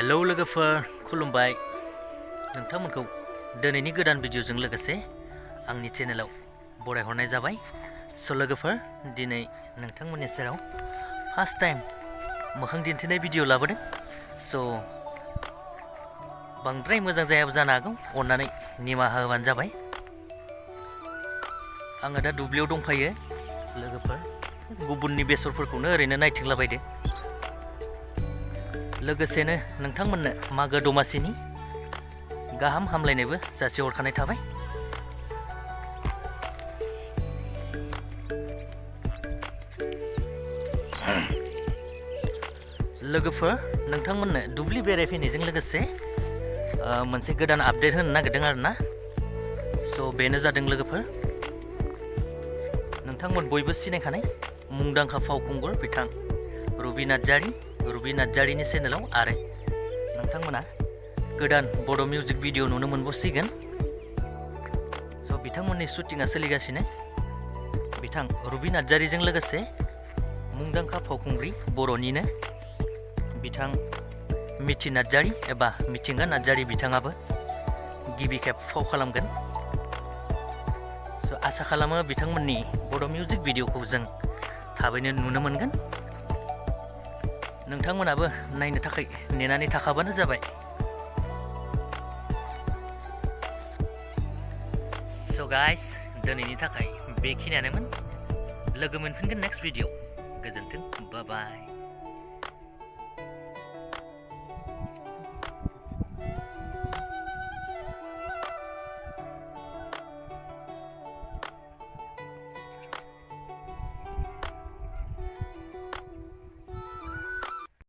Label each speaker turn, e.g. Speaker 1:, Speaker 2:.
Speaker 1: Hello लोगोफोर, खुलुमबाय नोंथांमोनखौ दिनैनि गोदान भिडिअजों लोगोसे आंनि चेनेलाव बरायहरनाय जाबाय। स' लोगोफोर, दिनै नोंथांमोननि सेराव फार्स्ट टाइम मोखां दिन्थिनाय भिडिअ लाबोदों। स' बांद्राय मोजां जायाबो जानो हागौ, अन्नानै निमाहा होबानो जाबाय। आङो दा दुब्लियाव दंफायो लोगोफोर, गुबुननि बेसरफोरखौनो ओरैनो नायथिंलाबायदो। लोगोसेनो नोंथांमोननो मागो दमासिनि गाहाम हामलायनायबो जासिहरखानाय थाबाय। लोगोफोर, नोंथांमोननो दुब्लि बेरायफैनायजों लोगोसे मोनसे गोदान आपडेट होनो नागिरदों आरोना। स' बेनो जादों लोगोफोर, नोंथांमोन बयबो सिनायखानाय मुंदांखा फावखुंगुर बिथां रुबि नार्जारिनि चेनेलाव आरो नोंथांमोना गोदान बड' मिउजिक भिडिअ नुनो मोनबावसिगोन। स' बिथांमोननि शुटिंआ सोलिगासिनो। बिथां रुबि नार्जारिजों लोगोसे मुंदांखा फावखुंग्रि बर'निनो बिथां मिथि नार्जारि एबा मिथिंगा नार्जारि बिथाङाबो गिबि खेब फाव खालामगोन। स' आसा खालामो बिथांमोननि बड' मिउजिक भिडिअखौ जों थाबैनो नुनो मोनगोन। नोंथांमोनाबो नायनो थाखाय नेनानै थाखाबानो जाबाय। स' गाइस, दिनैनि थाखाय बेखिनियानोमोन। लोगो मोनफिनगोन नेक्स्ट भिडिअ। गोजोन्थों, बाय बाय।